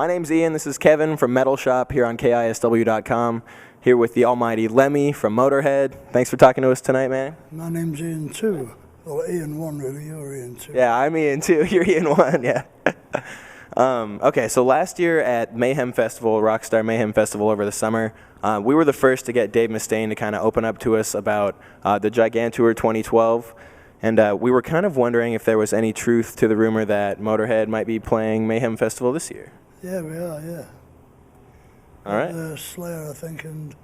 My name's Ian. This is Kevin from Metal Shop here on KISW.com. Here with the almighty Lemmy from Motorhead. Thanks for talking to us tonight, man. My name's Ian too. Or Ian 1, really. You're Ian 2. Yeah, I'm Ian 2. You're Ian 1, yeah. Okay, so last year at Mayhem Festival, Rockstar Mayhem Festival over the summer, we were the first to get Dave Mustaine to kind of open up to us about the Gigantour 2012. And we were kind of wondering if there was any truth to the rumor that Motorhead might be playing Mayhem Festival this year. Yeah, we are, yeah. All right. Slayer, I think, and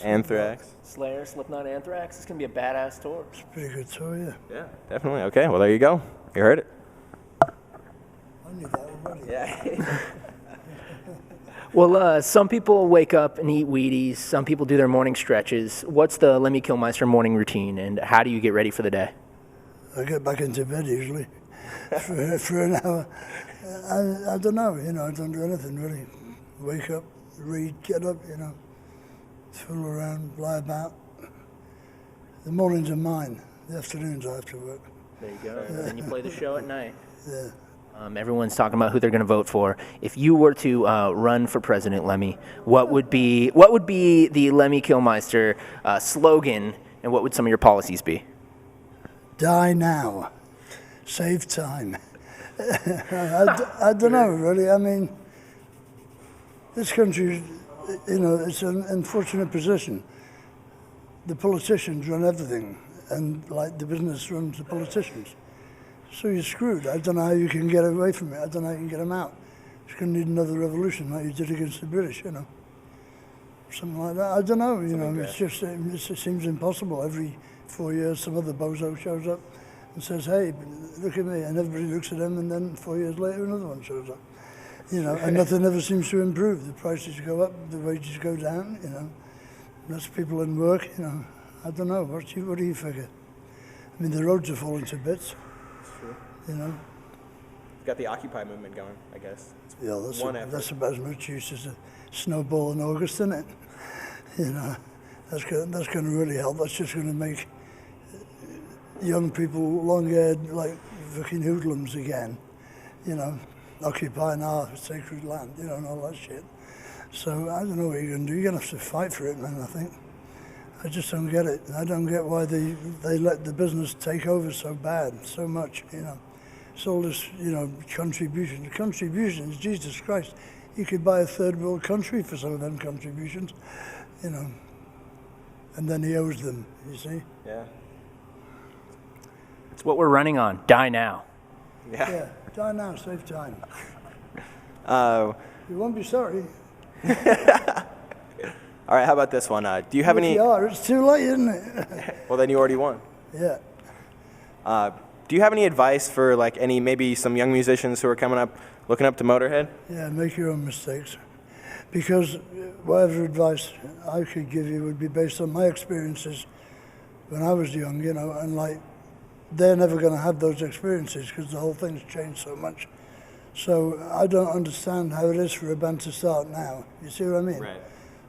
Anthrax. Slayer, Slipknot, Anthrax. It's going to be a badass tour. It's a pretty good tour, yeah. Yeah, definitely. Okay, well, there you go. You heard it. I knew that already. Yeah. Well, some people wake up and eat Wheaties. Some people do their morning stretches. What's the Lemmy Kilmister morning routine, and how do you get ready for the day? I get back into bed usually for an hour. I don't know, I don't do anything really. Wake up, read, get up, fool around, lie about. The mornings are mine. The afternoons I have to work. There you go. And then you play the show at night. Yeah. Everyone's talking about who they're going to vote for. If you were to run for president, Lemmy, what would be the Lemmy Kilmister slogan, and what would some of your policies be? Die now. Save time. I don't know, really. I mean, this country, it's an unfortunate position. The politicians run everything, and the business runs the politicians. So you're screwed. I don't know how you can get away from it. I don't know how you can get them out. You're going to need another revolution like you did against the British, Something like that. I don't know, it seems impossible. Every 4 years some other bozo shows up and says, hey, look at me, and everybody looks at him, and then 4 years later another one shows up. And nothing ever seems to improve. The prices go up, the wages go down, less people in work, I don't know, what do you figure? I mean, the roads are falling to bits. True. Got the Occupy movement going, I guess. Yeah, that's about as much use as a snowball in August, isn't it? That's going to really help. That's just going to make young people long-haired like fucking hoodlums again, occupying our sacred land, and all that shit. So I don't know what you're going to do. You're going to have to fight for it, man, I think. I just don't get it. I don't get why they let the business take over so bad, so much, It's all this, contributions. Contributions, Jesus Christ. You could buy a third world country for some of them contributions, And then he owes them, you see? Yeah. It's what we're running on. Die now. Yeah, die now, save time. You won't be sorry. All right, how about this one? Do you have any... If you are, it's too late, isn't it? Well, then you already won. Yeah. Do you have any advice for maybe some young musicians who are coming up, looking up to Motorhead? Yeah, make your own mistakes. Because whatever advice I could give you would be based on my experiences when I was young, and they're never going to have those experiences because the whole thing's changed so much. So I don't understand how it is for a band to start now. You see what I mean? Right.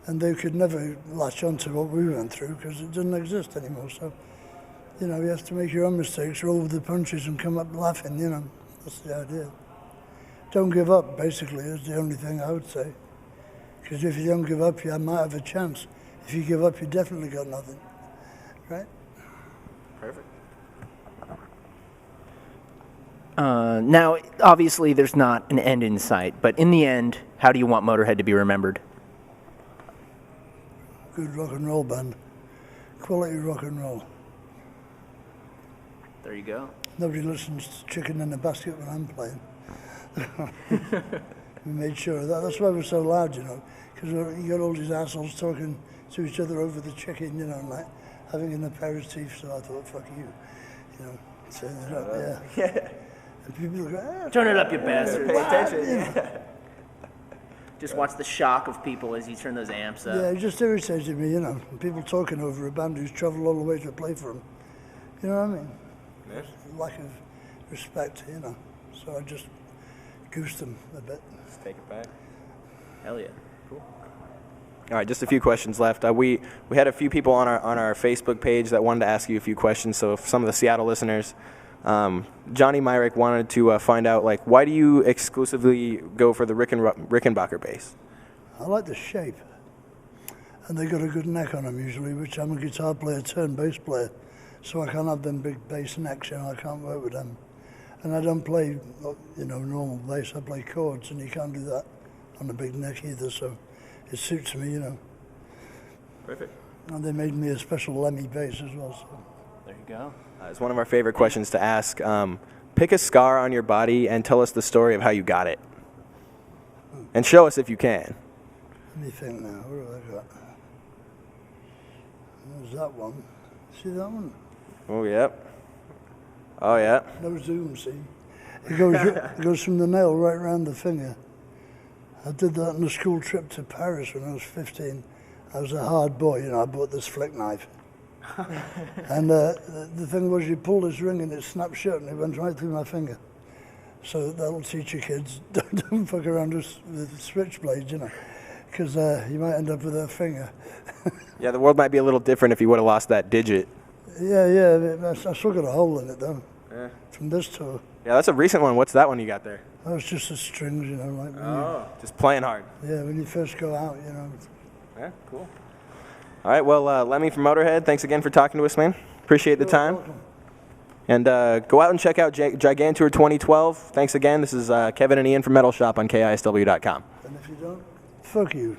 And they could never latch on to what we went through because it doesn't exist anymore. So, you have to make your own mistakes, roll with the punches and come up laughing, That's the idea. Don't give up, basically, is the only thing I would say. Because if you don't give up, you might have a chance. If you give up, you definitely got nothing. Right? Perfect. Now, obviously, there's not an end in sight, but in the end, how do you want Motorhead to be remembered? Good rock and roll band. Quality rock and roll. There you go. Nobody listens to Chicken in a Basket when I'm playing. We made sure of that. That's why we're so loud, because you got all these assholes talking to each other over the chicken, and having an aperitif. So I thought, fuck you, turn it up, yeah. And people go, Turn it up, you bastard. Pay attention. Just watch the shock of people as you turn those amps up. Yeah, it just irritated me, people talking over a band who's travelled all the way to play for them. You know what I mean? Yeah. Lack of respect, So I just goosed them a bit. Just take it back. Hell yeah. Cool. All right, just a few questions left. We had a few people on our Facebook page that wanted to ask you a few questions. So if some of the Seattle listeners, Johnny Myrick wanted to find out, like, why do you exclusively go for the Rickenbacker bass? I like the shape. And they got a good neck on them usually, which I'm a guitar player turned bass player. So I can't have them big bass necks, I can't work with them. And I don't play, normal bass, I play chords, and you can't do that on a big neck either, so it suits me, Perfect. And they made me a special Lemmy bass as well, so. There you go. It's one of our favorite questions to ask. Pick a scar on your body and tell us the story of how you got it. And show us if you can. Let me think now, what have I got? There's that one. See that one? Oh, yep. Oh, yeah. No zoom, see? It goes from the nail right around the finger. I did that on a school trip to Paris when I was 15. I was a hard boy, I bought this flick knife. And the thing was, you pull this ring and it snapped shut and it went right through my finger. So that'll teach your kids, don't fuck around with switchblades, because you might end up with a finger. Yeah, the world might be a little different if you would have lost that digit. Yeah, I still got a hole in it though. Yeah. From this tour. Yeah, that's a recent one. What's that one you got there? That was just the strings, like Just playing hard. when you first go out, Yeah, cool. All right, well, Lemmy from Motorhead, thanks again for talking to us, man. Appreciate the time. Welcome. And go out and check out Gigantour 2012. Thanks again. This is Kevin and Ian from Metal Shop on KISW.com. And if you don't, fuck you.